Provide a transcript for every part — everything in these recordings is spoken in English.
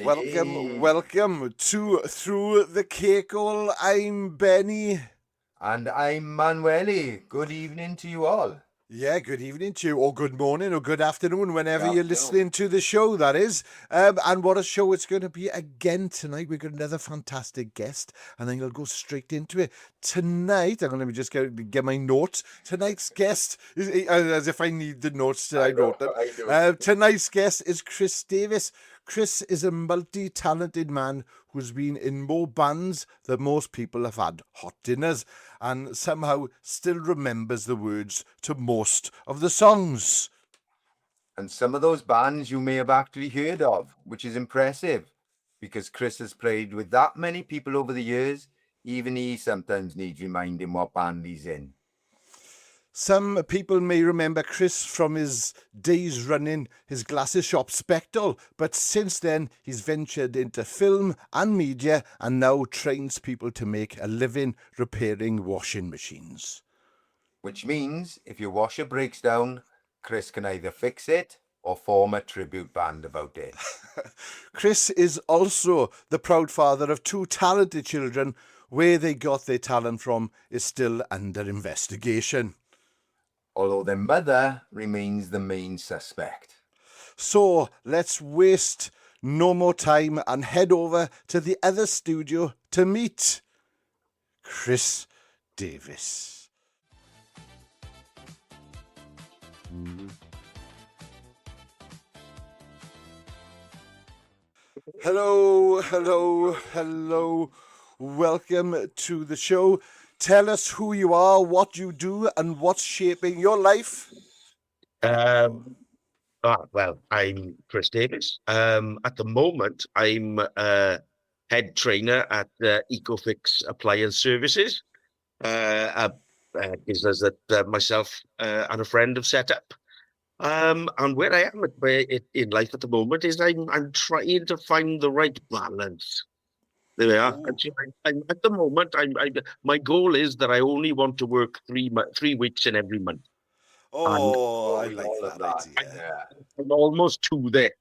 Welcome, Hey, welcome to Through the Cake Hole. I'm Benny. and I'm Manwelly. Good evening to you all. Yeah, good evening to you, or good morning, or good afternoon, Good whenever you're afternoon. listening to the show, that is. And what a show it's going to be again tonight. We've got another fantastic guest, and then I'll go straight into it. Tonight, I'm going to just get my notes. Tonight's guest, as if I need the notes that I I know, wrote them. I do. Tonight's guest is Chris Davies. Chris is a multi-talented man who's been in more bands than most people have had hot dinners, and somehow still remembers the words to most of the songs. And some of those bands you may have actually heard of, which is impressive because Chris has played with that many people over the years. Even he sometimes needs reminding what band he's in. Some people may remember Chris from his days running his glasses shop Spectral, but since then he's ventured into film and media and now trains people to make a living repairing washing machines. Which means if your washer breaks down, Chris can either fix it or form a tribute band about it. Chris is also the proud father of two talented children. Where they got their talent from is still under investigation. Although their mother remains the main suspect. So let's waste no more time and head over to the other studio to meet Chris Davies. Hello, hello, hello. Welcome to the show. Tell us who you are, what you do, and what's shaping your life. Um, I'm Chris Davies. At the moment, I'm head trainer at EcoFix Appliance Services, a business that myself and a friend have set up. And where I am in life at the moment is I'm trying to find the right balance. There we are. Oh, I'm at the moment. My goal is that I only want to work 3 weeks in every month, and oh, Oh, I we like all of that that. idea. Yeah. I'm almost two there.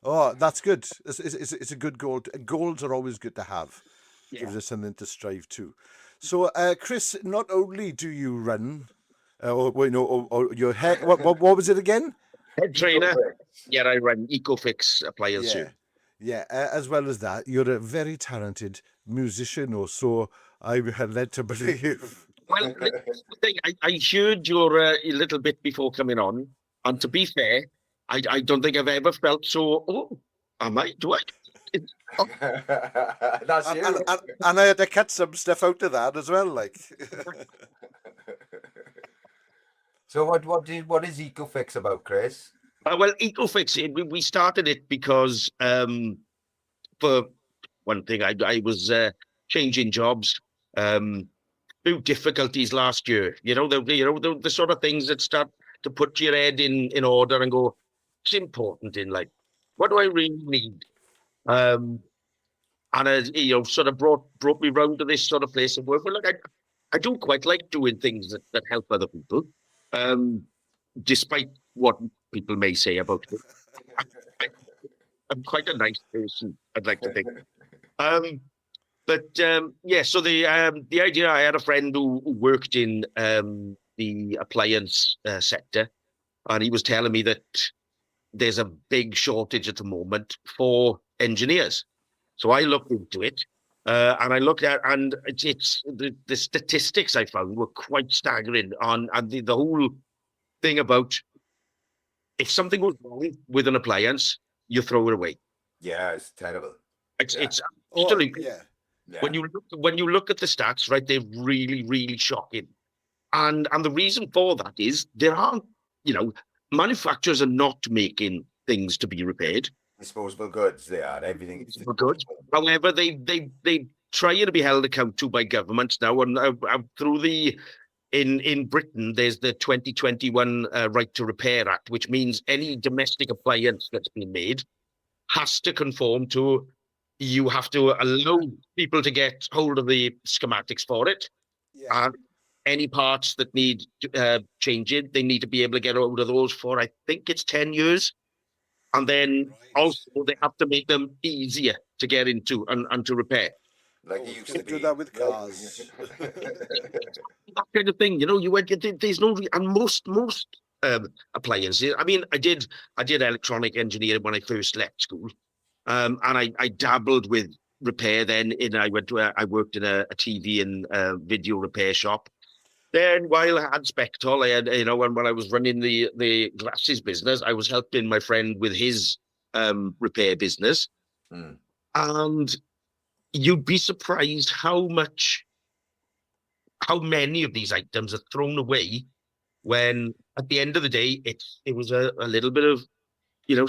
Oh, that's good. It's a good goal. Goals are always good to have. Yeah. Gives us something to strive to. So, Chris, not only do you run, or wait, no, or your head. What was it again? Head trainer. EcoFix. Yeah, I run EcoFix Appliance Yeah, Service. yeah. As well as that, you're a very talented musician, or so I had led to believe. Well, this is the thing. I heard your a little bit before coming on, and to be fair, I don't think I've ever felt so. Oh, am I? Do I? It, oh, That's And, and, you. and, and I had to cut some stuff out of that as well, like. So what is EcoFix about, Chris? well, EcoFix. We started it because for one thing, I was changing jobs. Few difficulties last year. The sort of things that start to put your head in order and go, it's important in life. What do I really need? Um, and sort of brought me round to this sort of place of work. Well, look, I do quite like doing things that help other people, um, despite what people may say about me. I, I'm quite a nice person, I'd like to think. Um, But yeah, so the idea, I had a friend who worked in the appliance sector, and he was telling me that there's a big shortage at the moment for engineers. So I looked into it, and I looked at, and it's the statistics I found were quite staggering on, and the whole thing about if something goes wrong with an appliance, you throw it away. Yeah, it's terrible. It's Yeah, it's Oh, absolutely yeah. yeah. when you look at the stats, right, they're really shocking. And the reason for that is there aren't, you know, manufacturers are not making things to be repaired. Disposable goods, they are. Everything is For good. disposable. However, they try to be held accountable by governments now, and through the in Britain, there's the 2021 Right to Repair Act, which means any domestic appliance that's been made has to conform to. You have to allow people to get hold of the schematics for it, Yeah. and any parts that need changing, they need to be able to get hold of those for, I think it's 10 years. And then Right. also they have to make them easier to get into and to repair. Like Oh, it used can to they do be. that with cars? That kind of thing, you went, there's no, and most appliances. I mean, I did electronic engineering when I first left school. And I dabbled with repair then. I worked in a TV and video repair shop. Then while I had Spectol, I had, when I was running the glasses business, I was helping my friend with his repair business. Mm. And you'd be surprised how many of these items are thrown away when at the end of the day, it was a little bit of,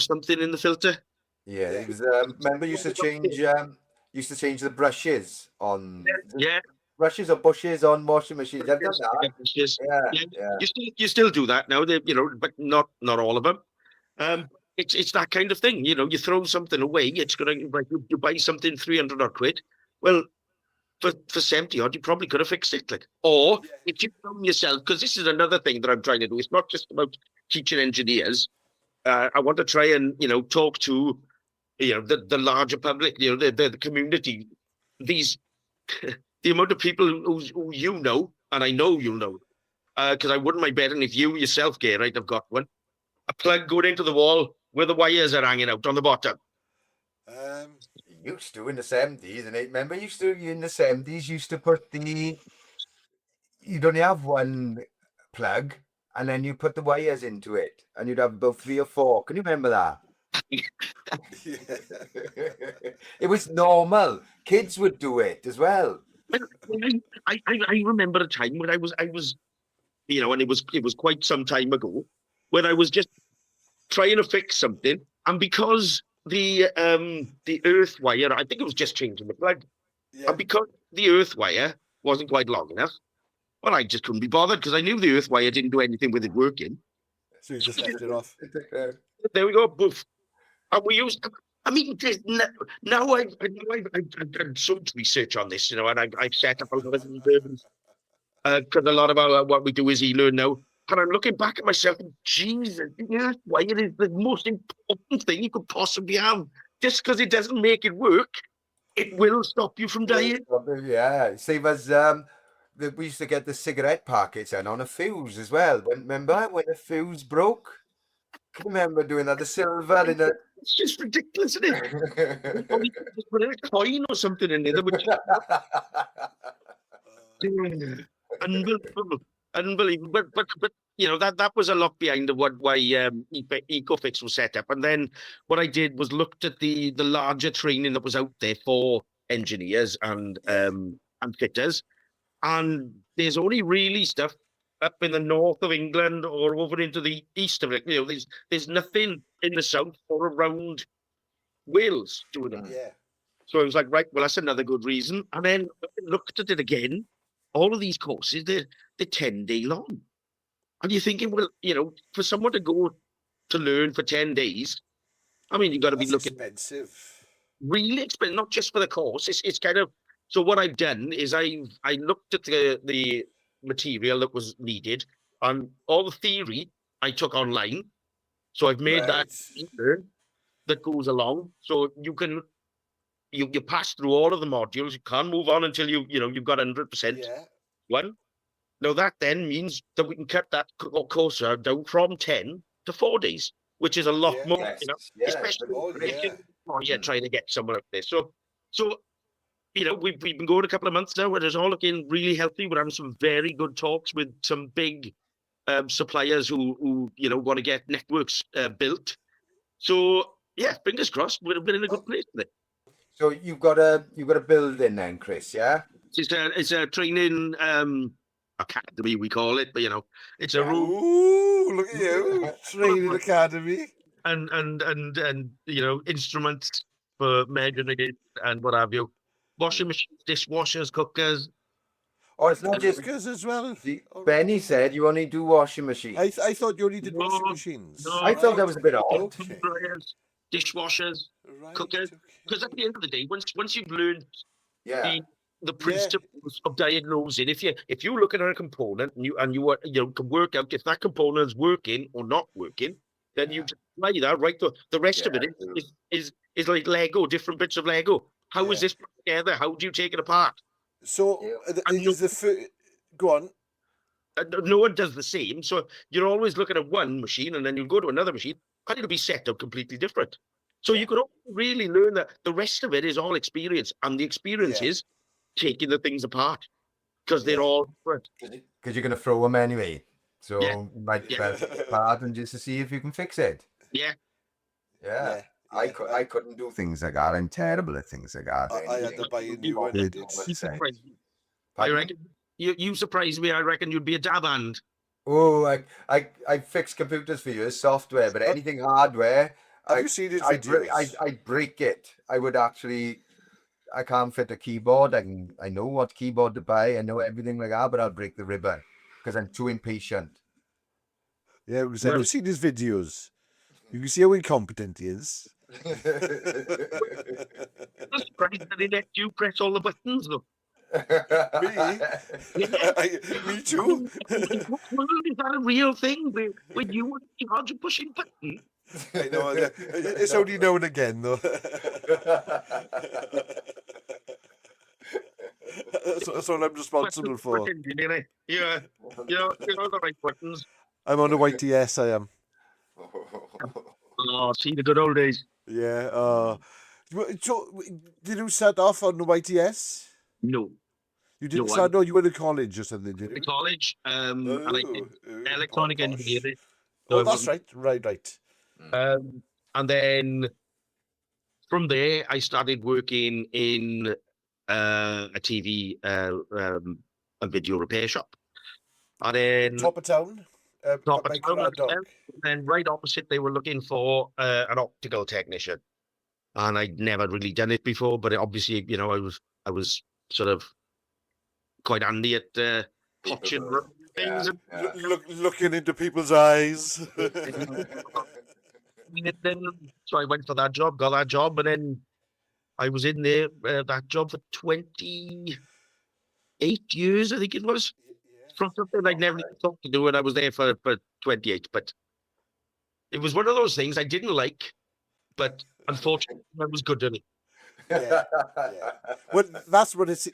something in the filter. Yeah, Yeah. it was. Remember, used to change the brushes on Yeah. brushes or bushes on washing machines. I've done that. It's just, Yeah, yeah, yeah. you still do that now, but not all of them. It's that kind of thing. You throw something away, it's gonna, like, you buy something 300 odd quid. Well, for 70 odd, you probably could have fixed it. Like, or Yeah. if you come yourself, because this is another thing that I'm trying to do. It's not just about teaching engineers. I want to try and talk to the larger public, the community. These the amount of people who and I know you'll know, because I wouldn't mind betting if you yourself, Gay, right, I've got one, a plug going into the wall where the wires are hanging out on the bottom. Um, Used to in the 70s, and remember, in the 70s used to put you'd only have one plug, and then you put the wires into it, and you'd have about 3 or 4. Can you remember that? yeah. It was normal. Kids would do it as well. I remember a time when I was and it was quite some time ago, when I was just trying to fix something, and because the earth wire, I think it was just changing the plug, Yeah. and because the earth wire wasn't quite long enough, well, I just couldn't be bothered because I knew the earth wire didn't do anything with it working. So you just left it off. There we go, boof. And we used. I mean, now I've done so much research on this, and I've set up a lot of e-learning, because a lot of what we do is e-learn now. And I'm looking back at myself, and Jesus, yeah, why it is the most important thing you could possibly have. Just because it doesn't make it work, it will stop you from dying. Yeah, same as we used to get the cigarette packets and on a fuse as well. Remember when the fuse broke? Can you remember doing that? The silver in the. It's just ridiculous, isn't it? Or we could just put in a coin or something in there that would just unbelievable, unbelievable. But that was a lot behind of why EcoFix was set up. And then what I did was looked at the larger training that was out there for engineers Yeah. and fitters. And there's only really stuff up in the north of England or over into the east of it. There's nothing in the south or around Wales doing it. Yeah. So I was like, right, well, that's another good reason. And then I looked at it again. All of these courses, they're 10-day long. And you're thinking, well, for someone to go to learn for 10 days, I mean, you've got to be That's looking expensive. really expensive, not just for the course. It's kind of, so what I've done is I looked at the material that was needed, and all the theory I took online. So I've made that Right. e-learn that goes along. So you pass through all of the modules. You can't move on until you've got 100% Yeah. one. Now that then means that we can cut that course down from 10 to 4 days, which is a lot Yeah. more, Yes, yeah, especially Oh, if yeah. you're trying to get somewhere up there. So we've been going a couple of months now, where it's all looking really healthy. We're having some very good talks with some big suppliers who want to get networks built. So yeah, fingers crossed, we're in a good place with it. So you've got a building then, Chris, yeah? It's a training academy, we call it, but it's a Yeah. room Ooh, look at you. Training academy. and instruments for measuring it and what have you. Washing machines, dishwashers, cookers. Oh, it's not just. Cookers as well. All right. Benny said you only do washing machines. I thought you only did washing No, machines. no, I thought that was a bit odd. Okay. dryers, dishwashers, Right. cookers. Because at Okay. the end of the day, once you've learned Yeah. the Yeah. principles of diagnosing, if you look at a component and you can work out if that component is working or not working, then you just apply that, right? The rest of Yeah, it true. is like Lego, different bits of Lego. How is Yeah. this put together? How do you take it apart? So Yeah. And no, is the go on? no one does the same. So you're always looking at one machine, and then you go to another machine, and it'll be set up completely different. So Yeah. you could really learn that the rest of it is all experience, and the experience Yeah. is taking the things apart because they're Yeah. all different. Because you're going to throw them anyway. So Yeah. you might Yeah. well take it apart and just to see if you can fix it. Yeah. Yeah. Yeah. I couldn't do things like that. I'm terrible at things like that. I had to buy a new one. Did It's- You say. surprised me. I Pardon? reckon you surprised me. I reckon you'd be a dab hand. Oh, I fix computers for you, software, but anything hardware, Have you seen his videos? I'd break it. I would actually, I can't fit a keyboard. I know what keyboard to buy. I know everything like that, but I'll break the ribbon because I'm too impatient. Yeah, because have you seen his videos? You can see how incompetent he is. I'm surprised that they let you press all the buttons, though. Me? Me too. Is that a real thing? When you were in charge of pushing buttons? I know. It's only now and again, though. That's what I'm responsible for. Yeah, you know the right buttons. I'm on the YTS. I am. Oh, see the good old days. Yeah. So, did you start off on the YTS? No, You didn't No, start. No, you went to college or something, did in you? college, and I did electronic posh. engineering. Oh, So that's right. Right. and then from there, I started working in a TV a video repair shop, and then Top of town. top by of town, Craddock. and then right opposite, they were looking for an optical technician, and I'd never really done it before. But obviously, I was sort of quite handy at watching things. Yeah. Looking into people's eyes. So I went for that job, got that job, and then I was in there that job for 28 years, I think it was, from something I'd never even thought to do, and I was there for 28. But it was one of those things I didn't like, but unfortunately, I was good at it. Yeah. Well, that's what it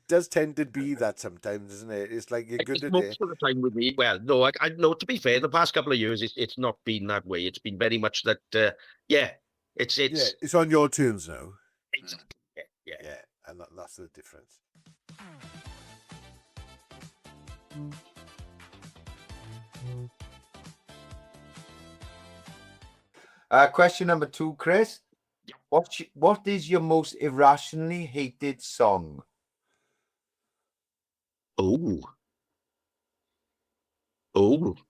does tend to be that sometimes, isn't it? It's like you're good at Most it. of the time with me, well, no, I know. To be fair, the past couple of years, it's not been that way. It's been very much that, it's Yeah, it's on your terms now. exactly, yeah. Yeah, and that's the difference. Question number 2, Chris. What is your most irrationally hated song? Oh,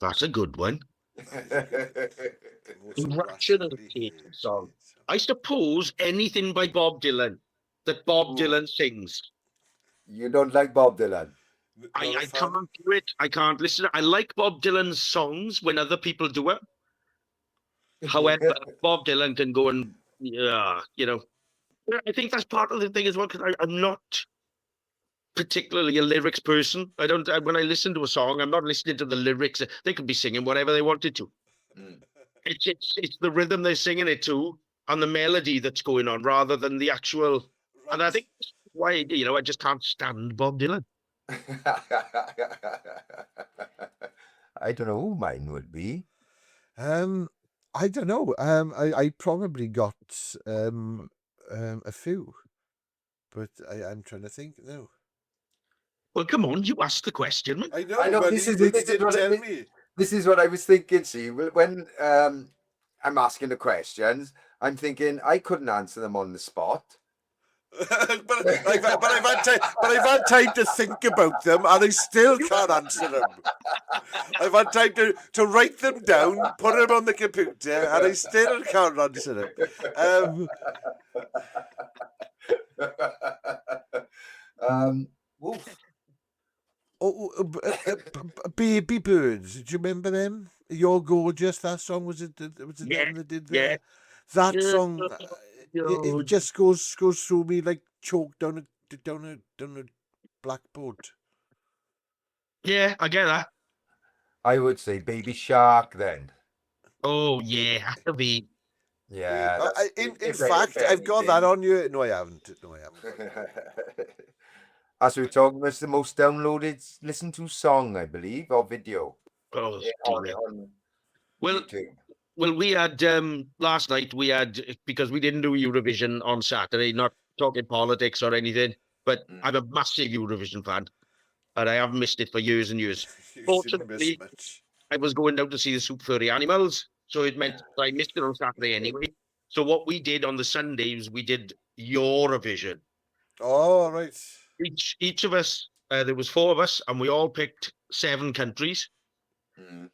that's a good one. Irrationally hated song. I suppose anything by Bob Dylan that Bob Dylan sings. You don't like Bob Dylan? I can't do it. I can't listen. I like Bob Dylan's songs when other people do it. However, Bob Dylan can go and, I think that's part of the thing as well, because I'm not particularly a lyrics person. When I listen to a song, I'm not listening to the lyrics. They could be singing whatever they wanted to. It's the rhythm they're singing it to and the melody that's going on rather than the actual. Right. And I think that's why, I just can't stand Bob Dylan. I don't know who mine would be. I don't know. I probably got a few, but I'm trying to think now. Well, come on, you asked the question. I know. I know, but this he is didn't what tell it- me. This is what I was thinking. See, when I'm asking the questions, I'm thinking I couldn't answer them on the spot. but I've had time to think about them, and I still can't answer them. I've had time to write them down, put them on the computer, and I still can't answer them. Oof. Baby Birds. Do you remember them? You're Gorgeous. That song was it them that did that? Yeah. That Yeah. song. It just goes through me like chalk down a blackboard. Yeah, I get that. I would say Baby Shark then. Oh yeah, has to be. Yeah. In fact, I've got that on you. No, I haven't. No, I haven't. As we were talking, it's the most downloaded listened to song, I believe, or video Oh on dear. Well, YouTube. well, we had last night. We had because we didn't do Eurovision on Saturday. Not talking politics or anything, but I'm a massive Eurovision fan, and I haven't missed it for years and years. You shouldn't miss Fortunately, much. I was going down to see the Soup Furry Animals, so it meant that I missed it on Saturday anyway. So what we did on the Sundays, we did Eurovision. All right. Each of us, there was 4 of us, and we all picked 7 countries Mm.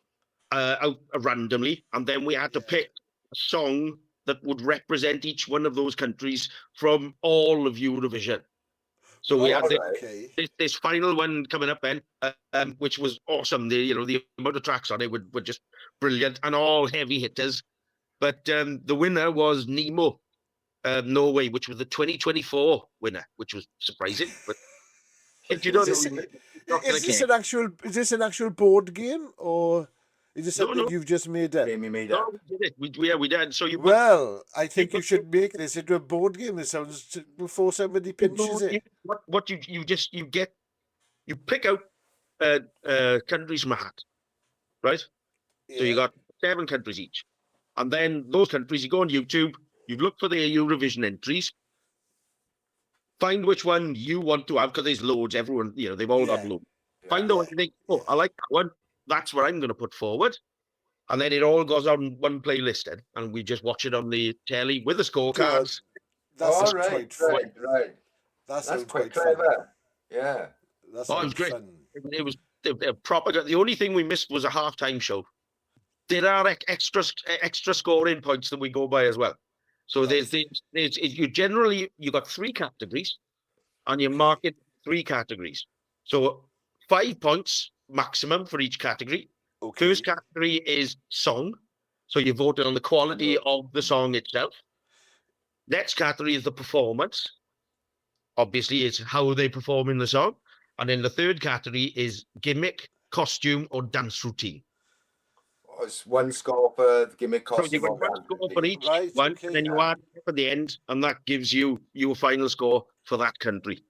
out randomly, and then we had to pick a song that would represent each one of those countries from all of Eurovision. So we had Okay. this final one coming up then, which was awesome. The amount of tracks on it were just brilliant and all heavy hitters. But the winner was Nemo, Norway, which was the 2024 winner, which was surprising. But if you don't Is know, this, you're not gonna is this care. is this an actual board game, or is this No, something no. you've just made up? Jamie made No, up. we did it. We did. So you put Well, I think you put- should make this into a board game. It sounds before somebody pinches it. what you pick out countries from a hat, right? So you Yeah. got 7 countries each, and then those countries you go on YouTube, you look for their Eurovision entries, find which one you want to have because there's loads. Everyone, they've all got Yeah. loads. Find the one you think, oh, I like that one. That's what I'm going to put forward. And then it all goes on one playlist then, and we just watch it on the telly with the scorecards. That All sounds right, quite fun. right. That That's sounds quite quite fun. clever. Yeah. That Oh, it sounds was great. fun. It was a proper. The only thing we missed was a halftime show. There are extra scoring points that we go by as well. So Right. you got 3 categories, and you mark it 3 categories. So 5 points maximum for each category. Okay. First category is song. So you voted on the quality of the song itself. Next category is the performance. Obviously, it's how they perform in the song. And then the third category is gimmick, costume, or dance routine. It's one score for the gimmick So costume. you've got one score for each Right, one, okay. and then you add up at the end, and that gives you your final score for that country.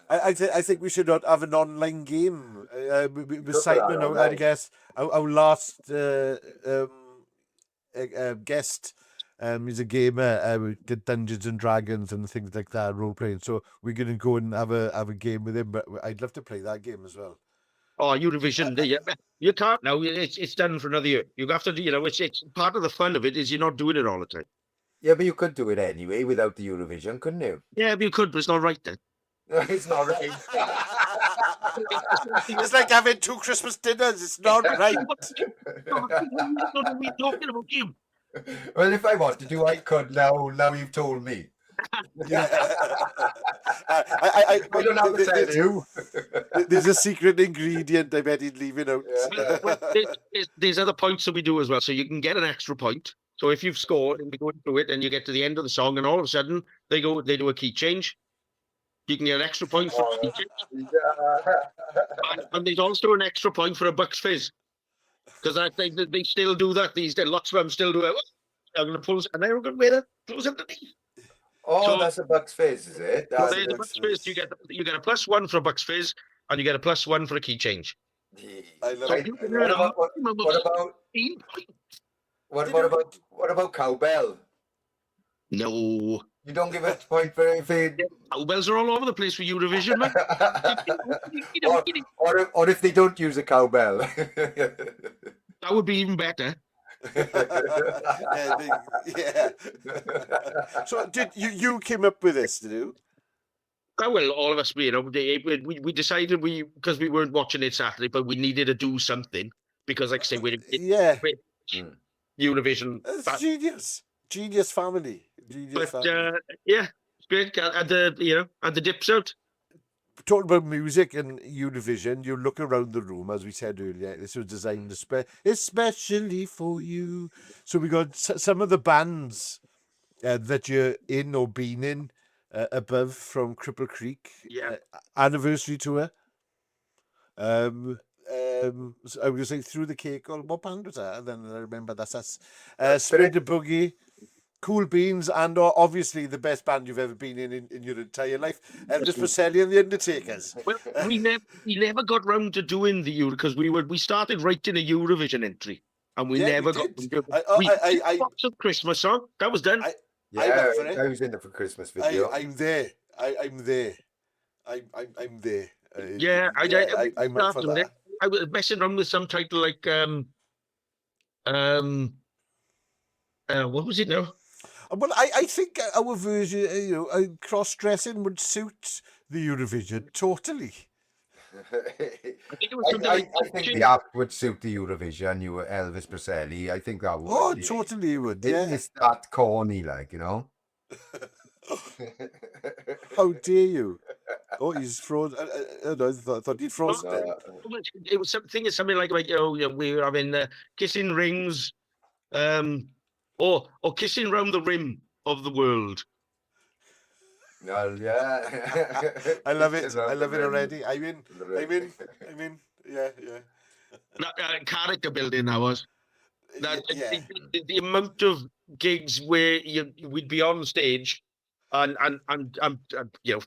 I think we should not have an online game with Look at Simon. that I online. guess our last guest is a gamer. We did Dungeons and Dragons and things like that, role playing. So we're gonna go and have a game with him. But I'd love to play that game as well. Oh, Eurovision, you can't now. It's done for another year. You have to, it's part of the fun of it is you're not doing it all the time. Yeah, but you could do it anyway without the Eurovision, couldn't you? Yeah, but you could, but it's not right then. It's not right. It's like having 2 Christmas dinners. It's not right. What are we talking about, Jim? Well, if I wanted to, I could. Now you've told me. Yeah. I don't have to tell you. There's a secret ingredient I bet he'd leave it out. Yeah. Well, there's other points that we do as well. So you can get an extra point. So if you've scored and we go through it and you get to the end of the song and all of a sudden they do a key change, you can get an extra point for a key change. And there's also an extra point for a Bucks Fizz. Because I think that they still do that these days. Lots of them still do it. I'm going to pull, and they're going to wear the clothes underneath. Oh, So- that's a Bucks Fizz, is it? So That's there's a Bucks Bucks Fizz. Fizz. You get a +1 for a Bucks Fizz, and you get a +1 for a key change. I love So it. you can I earn love a it. maximum of What about 16 points. what about cowbell? No. You don't give a point for if it, Cowbells are all over the place for Eurovision, man. or if they don't use a cowbell. That would be even better. Yeah. So did you came up with this, did you? Well, all of us, we decided because we weren't watching it Saturday, but we needed to do something because, like I say, we're Yeah. Eurovision. That's genius family. Genius But family. yeah, it's great. And the dips out. Talking about music and Eurovision, you look around the room, as we said earlier, this was designed especially for you. So we got some of the bands that you're in or been in above from Cripple Creek Yeah. anniversary tour. So I was like through the cake. What band was that? And then I remember that's us. Spirit. Spirit of Boogie, Cool Beans, and obviously the best band you've ever been in your entire life, Elvis Presley and the Undertakers. Well, we never got round to doing the Euro because we started writing a Eurovision entry, and we Yeah, never we got. did. We lots of Christmas song that was done. I'm up for it. I was in it for Christmas video. I'm there. I'm there. I'm there. Yeah, I'm up for that. I was messing around with some title like what was it now? Well, I think our version, cross-dressing would suit the Eurovision totally. I think it was something I like think the act would suit the Eurovision. You were Elvis Presley. I think that would. Oh, totally would. Yeah. It's that corny, like, you know. How dare you? Oh, he's frozen. I thought he'd frozen. It was something like we were having kissing rings, or kissing round the rim of the world. Well, yeah. I love it. I love it already. I'm in. Yeah. Character building that was. Yeah. The amount of gigs where we'd be on stage, and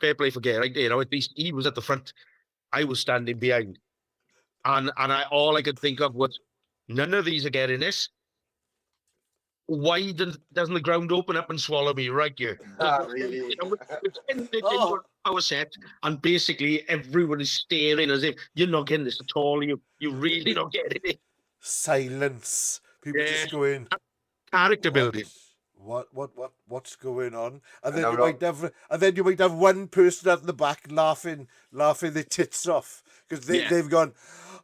fair play for Gary. At least he was at the front, I was standing behind, and all I could think of was, none of these are getting this. Why doesn't the ground open up and swallow me right here? Really? We're 10 minutes into our set, and basically everyone is staring as if you're not getting this at all. You really not getting it. Silence. People just go in. Character building. What's going on? And then you might have one person at the back laughing their tits off because they've gone,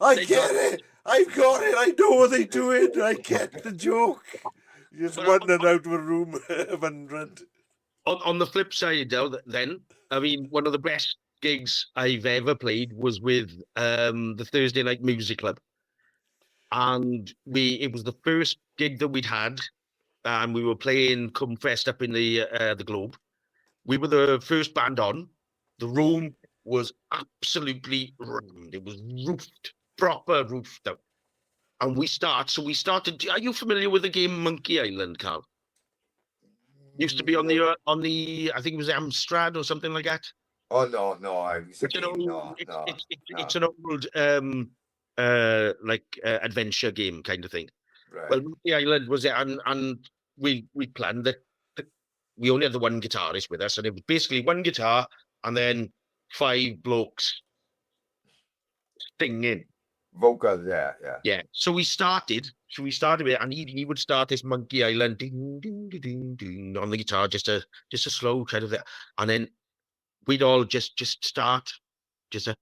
I get it. I've got it. I know what they're doing. I get the joke. Just wandering out of a room of 100. On the flip side, though, then, I mean, one of the best gigs I've ever played was with the Thursday Night Music Club. And it was the first gig that we'd had, and we were playing Come Fest up in the Globe. We were the first band on. The room was absolutely rammed. It was roofed, proper roofed out. And we started. Are you familiar with the game Monkey Island, Carl? Used to be on the I think it was Amstrad or something like that. Oh no! It's an old adventure game kind of thing. Right. Well, Monkey Island was it, and we planned that we only had the one guitarist with us, and it was basically one guitar and then 5 blokes singing. Vocals, yeah. Yeah. So we started with it, and he would start this Monkey Island ding ding ding ding ding on the guitar, just a slow kind of thing, and then we'd all just start just a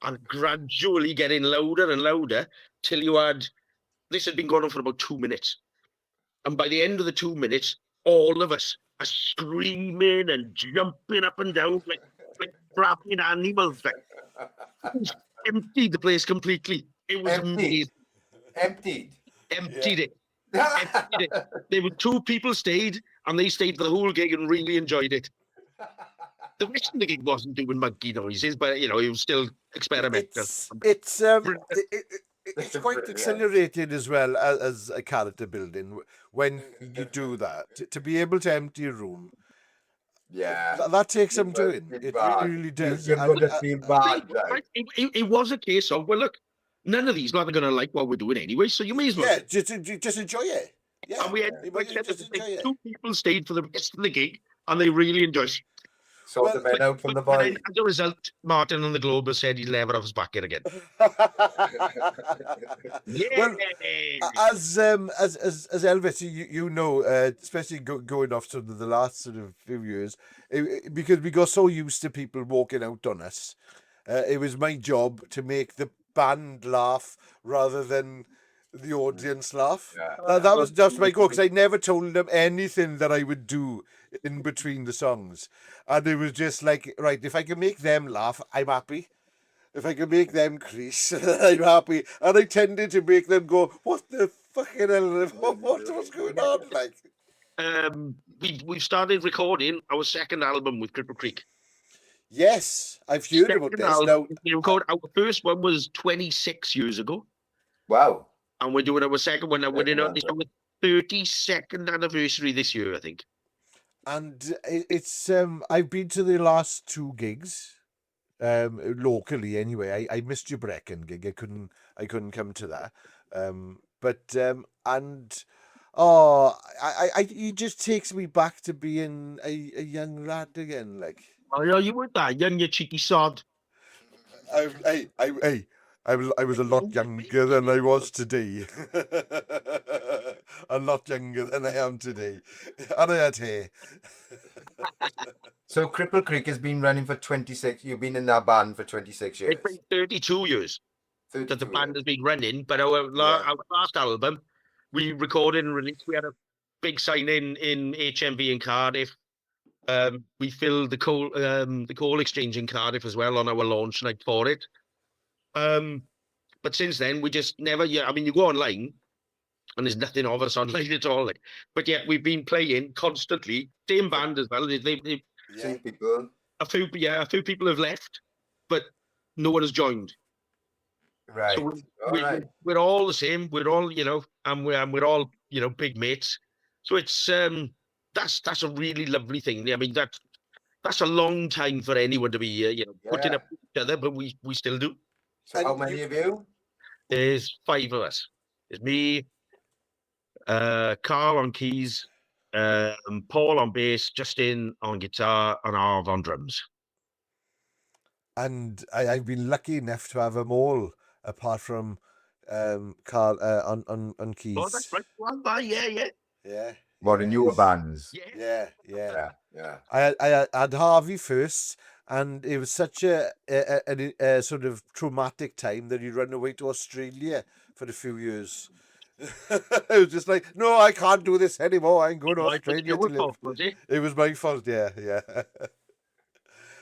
and gradually getting louder and louder till you had this had been going on for about 2 minutes, and by the end of the 2 minutes, all of us are screaming and jumping up and down like rabid animals. Emptied the place completely. It was amazing. Emptied it. There were 2 people stayed, and they stayed for the whole gig and really enjoyed it. The rest of the gig wasn't doing monkey noises, but it was still experimental. It's quite exhilarating as well as a character building when you do that. To be able to empty a room. Yeah. That takes some doing. It really does. It was a case of, well, look, none of these are going to like what we're doing anyway, so you may as well. Yeah, just enjoy it. Yeah. And we had 2 people stayed for the rest of the gig, and they really enjoyed it. Sort the men out from the boys. As a result, Martin on the Globe has said he'll never have us back here again. Well, as Elvis, you know, especially going off sort of the last sort of few years, because we got so used to people walking out on us, it was my job to make the band laugh rather than the audience laugh. Yeah. That was just my goal, because I never told them anything that I would do in between the songs. And it was just like, right, if I can make them laugh, I'm happy. If I can make them crease, I'm happy. And I tended to make them go, what the fucking hell, what's going on? Like, we've started recording our second album with Cripple Creek. Yes, I've heard about Second this. album Now, we recorded. Our first one was 26 years ago, Wow. and we're doing our second one now. We're in Second it's one. our 32nd anniversary this year, I think. and it's I've been to the last two gigs, locally anyway. I missed your Brecon gig. I couldn't come to that. But and oh, he just takes me back to being a young lad again. Like Oh, no, you weren't that young, you cheeky sod. I was a lot younger than I was today. A lot younger than I am today, and I had hair. So Cripple Creek has been running for 26. You've been in that band for 26 It's years. been 32 years that the 32 band years. has been running, but our last album, we recorded and released. We had a big signing in HMV in Cardiff. We filled the coal exchange in Cardiff as well on our launch night for it. But since then, we just never. Yeah, I mean, you go online and there's nothing of us online at all. Like, but yet we've been playing constantly. Same band as well. Yeah. Same people. A few people have left, but no one has joined. Right. So All right. we're all the same. We're all, and we're all, big mates. So it's that's a really lovely thing. I mean, that's a long time for anyone to be, putting Yeah. up with each other, but we still do. So And how many of you? There's 5 of us. There's me, Carl on keys, Paul on bass, Justin on guitar, and Arv on drums. And I've been lucky enough to have them all, apart from Carl on keys. Oh, that's right. Well, yeah. Yeah. What in your bands? Yeah. Yeah. I had Harvey first, and it was such a sort of traumatic time that he ran away to Australia for a few years. It was just like, no, I can't do this anymore. I'm going to Australia to live. Was it? It was my fault, yeah.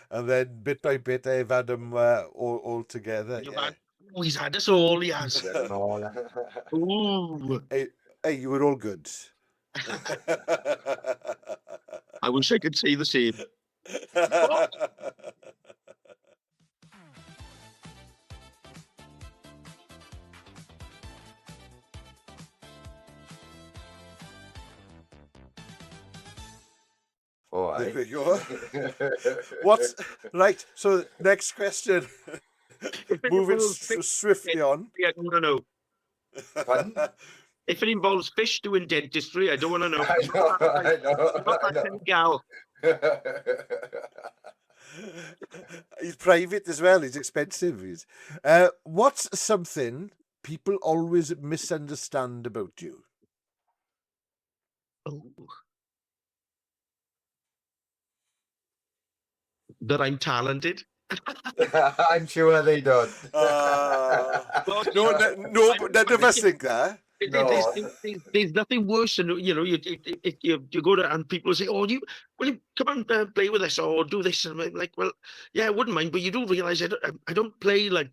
And then bit by bit, I've had them all together. You've Yeah. had- Oh, he's had us all, he has. Get 'em all. Ooh. Hey, you were all good. I wish I could say the same. All There right. we go. What's right? So next question. Moving swiftly on. Yeah, I don't know. Pardon? If it involves fish doing dentistry, I don't want to know. I know. Not that kind of gal. He's private as well. He's expensive. What's something people always misunderstand about you? Oh. That I'm talented. I'm sure they don't. No, none of us think that. No. There's nothing worse than you go to and people say, "Oh, will you come and play with us or do this?" And I'm like, "Well, yeah, I wouldn't mind, but you do realize I don't play like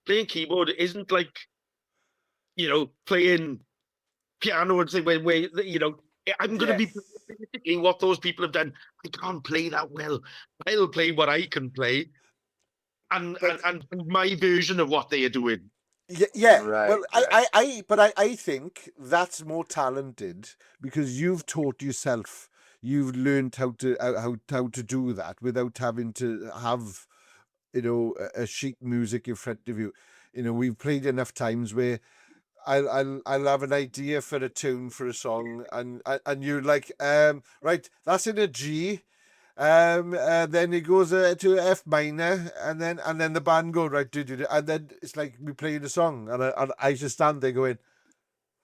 playing keyboard isn't like playing piano and say where I'm going to be basically what those people have done. I can't play that well. I'll play what I can play, and my version of what they are doing." Yeah. Right, Well, right. I think that's more talented because you've taught yourself. You've learned how to do that without having to have, a sheet music in front of you. We've played enough times where I'll have an idea for a tune for a song, and you're like, right, that's in a G. Then it goes to F minor, and then the band go right, and then it's like we play the song, and I just stand there going,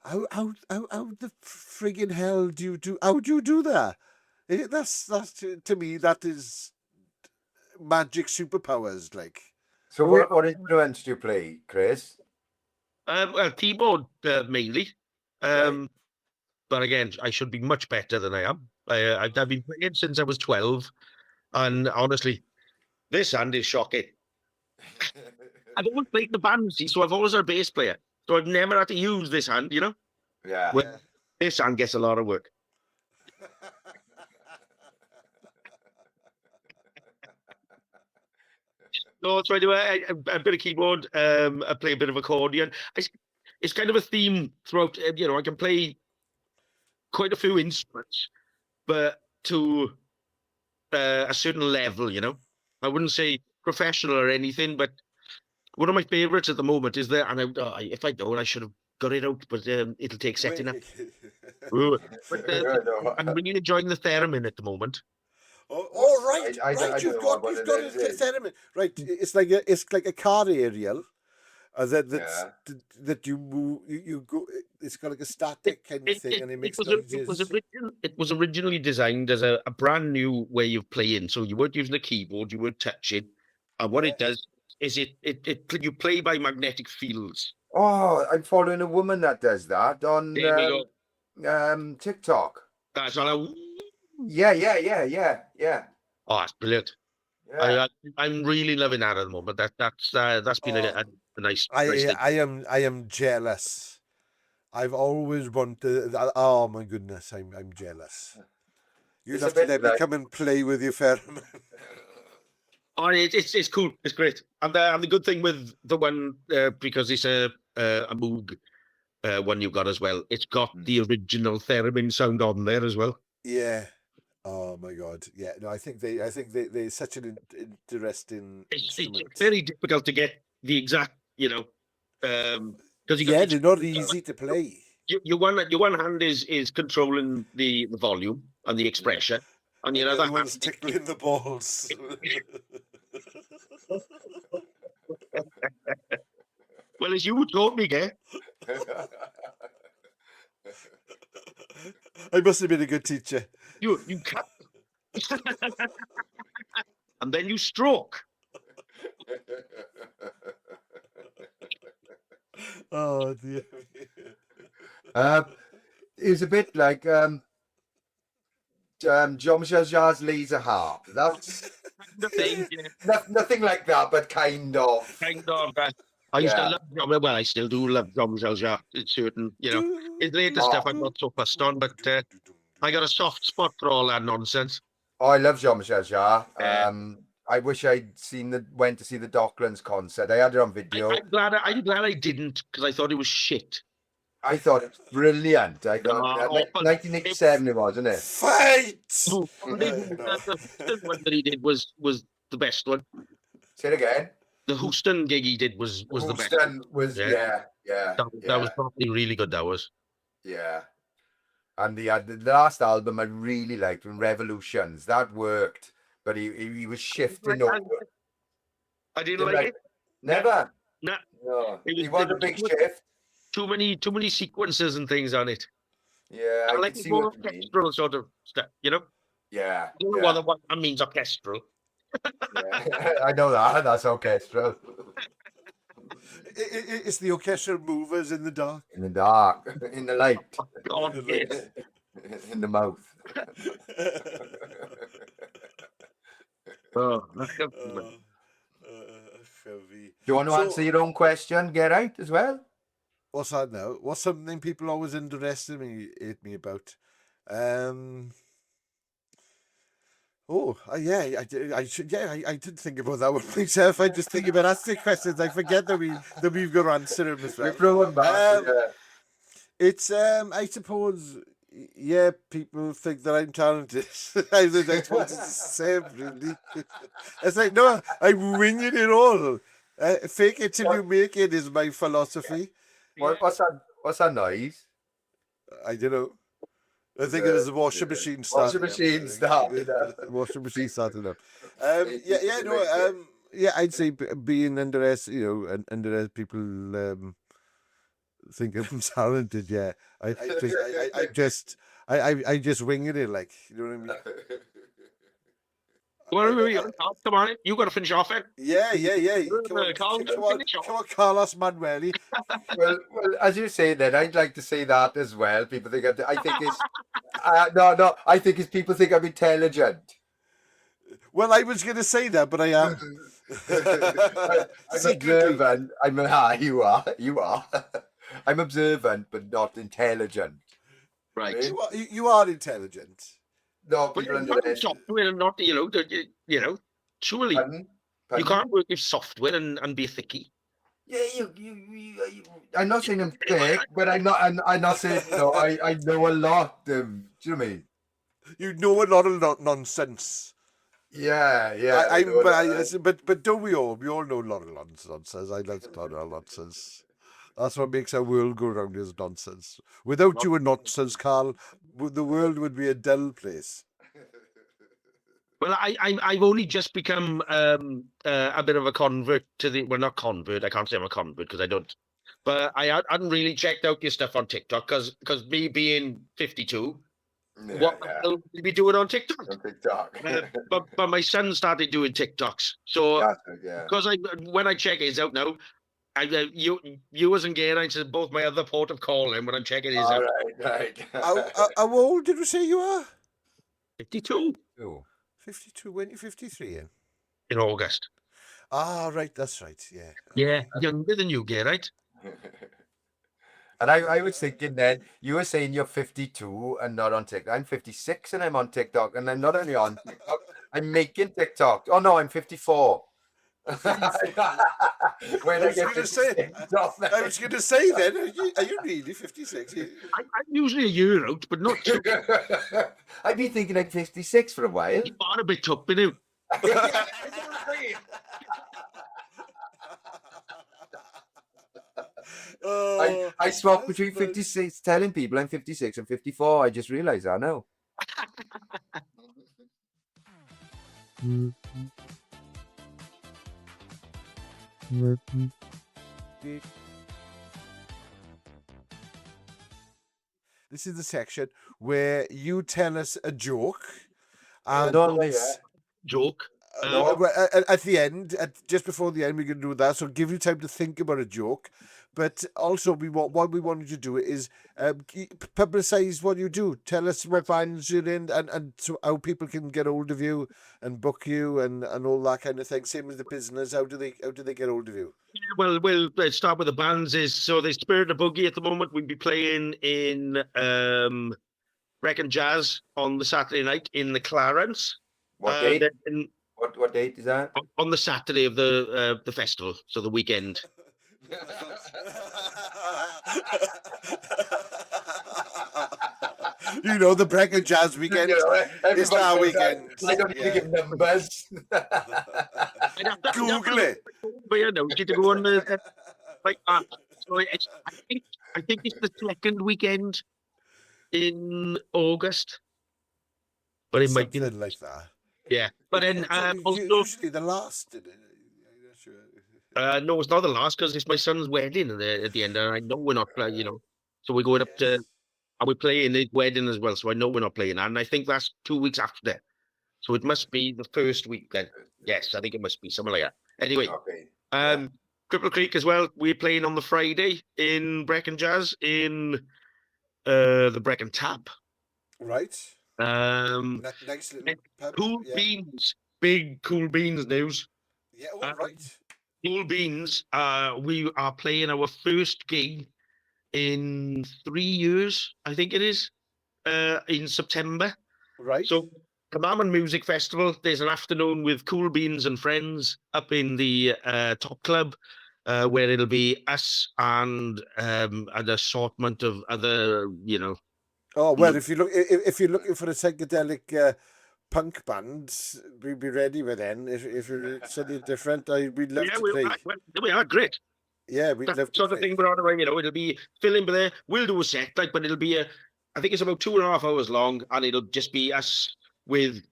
how the friggin' hell do you do? How do you do that? That's to me that is magic superpowers, like. So what instruments do you play, Chris? Well, keyboard mainly, Right. but again, I should be much better than I am. I've been playing since I was 12, and honestly, this hand is shocking. I've always played the band, see, so I've always had a bass player, so I've never had to use this hand. Yeah. Well, this hand gets a lot of work. No, so I do a bit of keyboard. I play a bit of accordion. It's kind of a theme throughout. I can play quite a few instruments, but to a certain level. I wouldn't say professional or anything, but one of my favorites at the moment is there. And if I don't, I should have got it out, but it'll take setting up. Ooh. But No. I'm really enjoying the theremin at the moment. Oh, right, I right. don't You've know got what you've it got is. a theremin. Right, it's like a car aerial. That you move, you go. It's got like a static kind of thing, and it makes noises. It was originally designed as a brand new way of playing. So you weren't using a keyboard, you weren't touching. And what Yeah. it does is you play by magnetic fields. Oh, I'm following a woman that does that on There we go. TikTok. That's all. Yeah. Oh, it's brilliant. Yeah. I'm really loving that at the moment. That's been a nice thing. I am jealous. I've always wanted. Oh my goodness, I'm jealous. You'd It's have a to bit let me like- come and play with your theremin. Oh, it's cool. It's great. And the good thing with the one because it's a Moog one you got as well. It's got the original theremin sound on there as well. Yeah. Oh my god. Yeah. No, I think they're such an interesting instrument. It's very difficult to get the exact, because Yeah, they're not easy to play. your one hand is controlling the volume and the expression, and your other The one's hand tickling the balls. well, as you taught me, Gay. I must have been a good teacher. You cut, and then you stroke. Oh dear. It was a bit like Jean-Michel Jarre's laser harp. That's nothing like that, but kind of. I used to love. Well, I still do love Jean-Michel Jarre. It's certain, his later stuff I'm not so fussed on, but I got a soft spot for all that nonsense. Oh, I love Jean-Michel Jarre. I wish I'd went to see the Docklands concert. I had it on video. I'm glad I didn't, because I thought it was shit. I thought it was brilliant. I thought 1987 it was, wasn't it? Fight! The one that he did was the best one. Say it again. The Houston gig he did was the best. Houston was yeah. That was probably really good. That was. Yeah. And the last album I really liked, Revolutions, that worked, but he was shifting over. I didn't like it. Never. No. He was a big shift. Too many sequences and things on it. Yeah, I like more orchestral sort of stuff, Yeah. I don't know what that means, orchestral. Yeah. I know that. That's orchestral. It's the orchestral movers in the dark. In the dark, in the light, God, yes. in the mouth. Oh, Do you want to answer your own question, Gerard, as well? What's that now? What's something people always underestimate me about? I did think about that one myself. I just think about asking questions. I forget that we've got to answer them as well. We're throwing back. It's I suppose people think that I'm talented. I suppose it's the same, really. It's like, no, I'm winging it all. Fake it till you make it is my philosophy. What's that noise? I don't know. I think it was the washing machine starting. Washing machine started up. Washing machine started up. I'd say being underestimated, underestimated people think I'm talented. Yeah, I just winging it, like, you know what I mean. Come on, you got to finish off it. Yeah. Come on, Carlos Manwelly. Well, as you say, then I'd like to say that as well. People think I think it's no. I think it's people think I'm intelligent. Well, I was going to say that, but I am. I'm observant. You are. I'm observant, but not intelligent. Right. You are intelligent. No, But people not, surely. Pardon? You can't work with software and be a thickie. Yeah, I'm not saying I'm thick, but I'm not saying, you know, I know a lot of, do you know what I mean? You know a lot of nonsense. Yeah, yeah. I know but, that. but don't we all? We all know a lot of nonsense. I like a lot of nonsense. That's what makes our world go round is nonsense. Without you and nonsense, Carl, the world would be a dull place. Well, I've only just become a bit of a convert to the, well, not convert. I can't say I'm a convert because I don't. But I hadn't really checked out your stuff on TikTok because me being 52, Yeah, what the yeah. hell will you be doing on TikTok? On TikTok. But my son started doing TikToks. So That's it, yeah. because when I check his out now, yours and Geraint is both my other port of call. And when I'm checking his All out, right. How old did you say you are? 52 Cool. 52. When you 53 in? in August. Ah, right. That's right. Yeah. Yeah, younger than you, Geraint. And I was thinking then, you were saying you're 52 and not on TikTok. I'm 56 and I'm on TikTok, and I'm not only on TikTok, I'm making TikTok. Oh no, I'm 54. When I get 56 off I was going to say then, are you really 56? I'm usually a year out, but not too. I've been thinking I'm 56 for a while. You are a bit up, you I swap between 56, telling people I'm 56 and 54. I just realized that now. This is the section where you tell us a joke. I don't like that. joke. At the end, just before the end, we can do that. So give you time to think about a joke. But also, what we wanted to do is publicize what you do. Tell us what bands you're in, and so how people can get hold of you and book you and all that kind of thing. Same as the business. How do they get hold of you? Well, let's start with the bands. So there's Spirit of Boogie at the moment. We'll be playing in Brecon Jazz on the Saturday night in the Clarence. What date? Then What date is that? on the Saturday of the festival, so the weekend. You know, the Brecon Jazz weekend. It's our weekend. I don't need to give numbers. Google it. But you know, to go on the like that. So I think it's the second weekend in August, but it might be something like that. yeah. But then also, usually the last. no, it's not the last because it's my son's wedding at the end, and I know we're not playing. You know, so we're going up to. And we're playing the wedding as well, so I know we're not playing that. And I think that's 2 weeks after that. So it must be the first week then. Yes, I think it must be something like that. Anyway, Okay. Cripple Creek as well. We're playing on the Friday in Brecon Jazz in the Brecon Tap. Right. Nice little pub. Cool Beans. Big Cool Beans news. Yeah, all right. Cool Beans. We are playing our first gig in 3 years, I think it is, in September. Right. So Commandment Music Festival, there's an afternoon with Cool Beans and friends up in the Top Club, where it'll be us and an assortment of other, you know. Oh well, if you're looking for a psychedelic punk band, we'd be ready with then. If you're something different, we'd love to play. We are great. Yeah, we'd love to sort of thing we're on around, you know, it'll be filling there. We'll do a set, like, but it'll be I think it's about 2.5 hours long, and it'll just be us with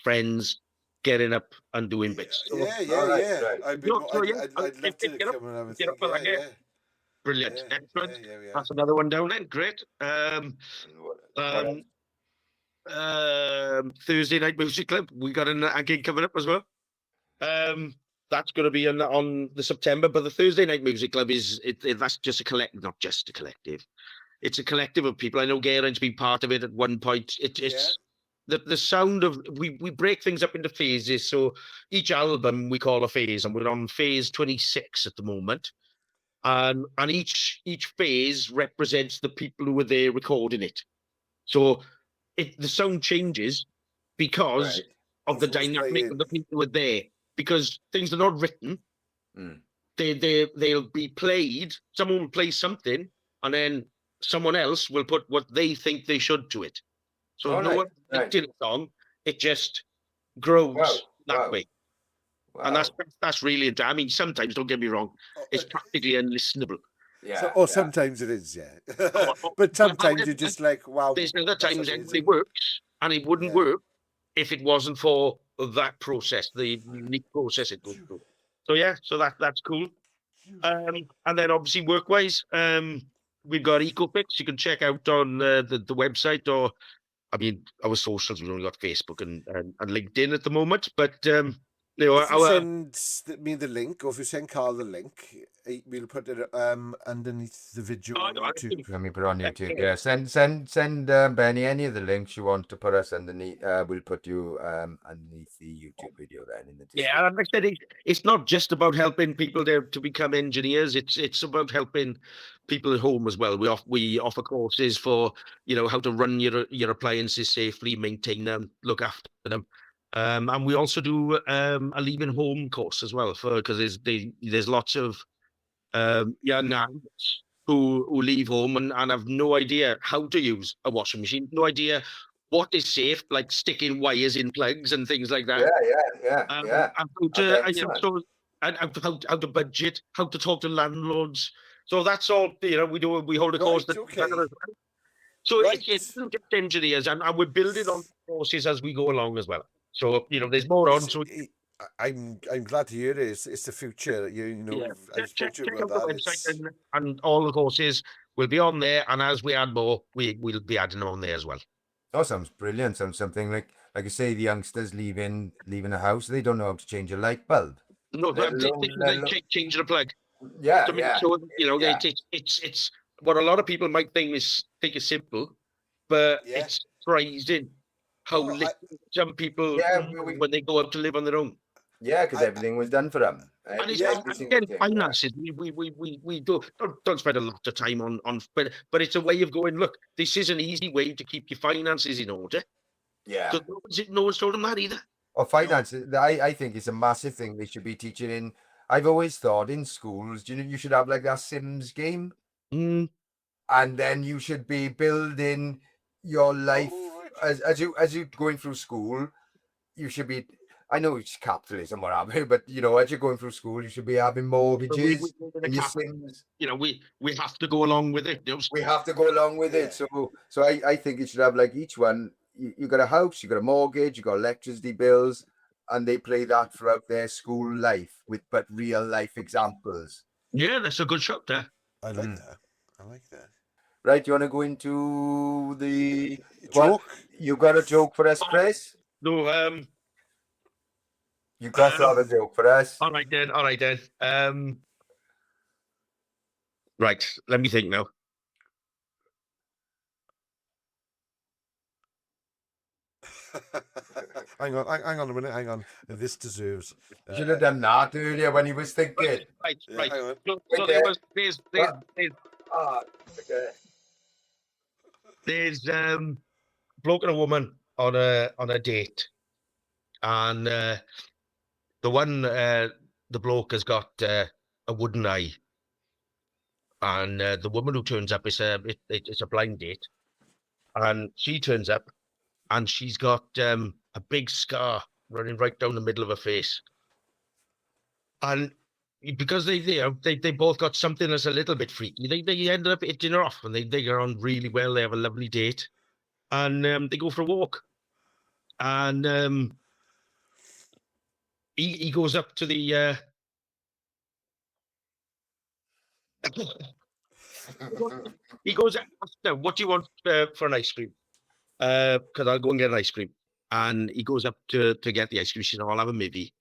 friends getting up and doing bits. So, yeah. Right. I'd love to come and have a thing. Yeah. Brilliant. Excellent. That's another one down then. Great. Thursday Night Music Club. We got a gig coming up as well. That's going to be on the September, but the Thursday Night Music Club that's just a collective, not just a collective. It's a collective of people. I know Geraint's been part of it at one point. It's the sound of we break things up into phases. So each album we call a phase, and we're on phase 26 at the moment. And each phase represents the people who were there recording it. So the sound changes because of the dynamic of the people who were there. because things are not written. Mm. They'll be played. Someone will play something, and then someone else will put what they think they should to it. So All no right, one right. in a song. It just grows Wow, that wow, way. wow. And that's really, I mean, sometimes, don't get me wrong, it's practically unlistenable. Yeah, Or yeah. sometimes it is, yeah. Oh, But sometimes however, you're just like, wow, there's other that's times it amazing. works, and it wouldn't Yeah. work if it wasn't for that process, the unique process it goes through. So yeah, so that's cool. And then obviously work-wise, we've got EcoFix. You can check out on the website, or I mean, our socials. We've only got Facebook and LinkedIn at the moment, but you know, If you our send me the link, or if you send Carl the link, we'll put it underneath the video on YouTube. Let me put on YouTube. Yeah, send Benny any of the links you want to put us underneath. We'll put you underneath the YouTube video then in the description. yeah, and like I said, it's not just about helping people there to become engineers. It's about helping people at home as well. We offer courses for, you know, how to run your appliances safely, maintain them, look after them. And we also do a leaving home course as well, for because there's lots of young adults who leave home and have no idea how to use a washing machine, no idea what is safe, like sticking wires in plugs and things like that. Yeah. And how That's to, excellent. and how to budget, how to talk to landlords. So that's all, you know, we hold a course Right, that. okay. So Right. it's not just engineers, and we're building on courses as we go along as well. So, you know, there's more on. So I'm glad to hear it. It's the future. You know, yeah, I've spoke to you check about out the that. website, and all the courses will be on there. And as we add more, we'll be adding on there as well. Oh, sounds brilliant. Sounds something like I say, the youngsters leaving a house, they don't know how to change a light bulb. No, Let alone- change the plug. Yeah, To make yeah. sure, you know, Yeah. it's what a lot of people might think is simple, but Yeah. it's surprising how Oh, little some people Yeah, when they go out to live on their own. Yeah, because everything was done for them. And it's Yeah, Every single again thing, finances. We don't spend a lot of time on but it's a way of going. Look, this is an easy way to keep your finances in order. Yeah. Because no one's told them that either. Or finance, I think it's a massive thing they should be teaching in. I've always thought in schools, you should have like that Sims game, Mm. and then you should be building your life Oh, right. as you going through school. You should be. I know it's capitalism or whatever, but you know, as you're going through school, you should be having mortgages and your Sims. You know, we have to go along with it. We have to go along with it. So I think it should have like each one. You got a house, you got a mortgage, you got electricity bills, and they play that throughout their school life with but real life examples. Yeah, that's a good shot there. I like that. I like that. Right, you want to go into the Joke? You got a joke for us, Chris? No, You got to have a joke for us. all right then. Right, let me think now. hang on a minute. Hang on. This deserves. You should have done that earlier when he was thinking. Right. Hang on. So there's bloke and a woman on a date, and the bloke has got a wooden eye, and the woman who turns up it's a blind date, and she turns up, and she's got a big scar running right down the middle of her face, and because they both got something that's a little bit freaky, they ended up hitting her off, and they get on really well. They have a lovely date, and they go for a walk, and he goes up to the he goes, now, what do you want for an ice cream? Because I'll go and get an ice cream. And he goes up to get the ice cream. She said, I'll have a maybe.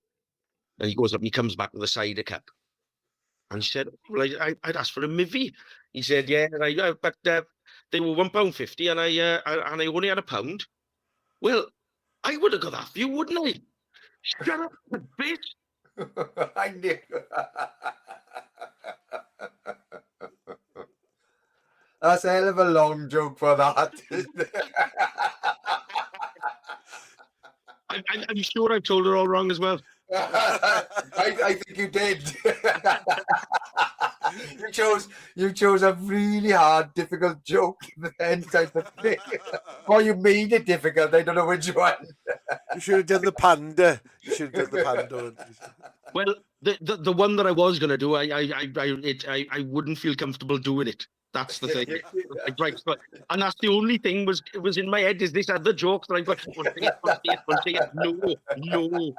And he goes up and he comes back with a cider cup. And she said, well, I'd asked for a mivvy. He said, yeah, but they were £1.50 and I only had £1. Well, I would have got that for you, wouldn't I? Shut up, bitch. I knew. That's a hell of a long joke for that. I'm sure I've told her all wrong as well. I think you did. you chose a really hard, difficult joke then type of thing. Or you made it difficult. I don't know which one. You should have done the panda. You should have done the panda. Well, the one that I was going to do, I wouldn't feel comfortable doing it. That's the thing. And that's the only thing it was in my head is this other joke that I've got. No.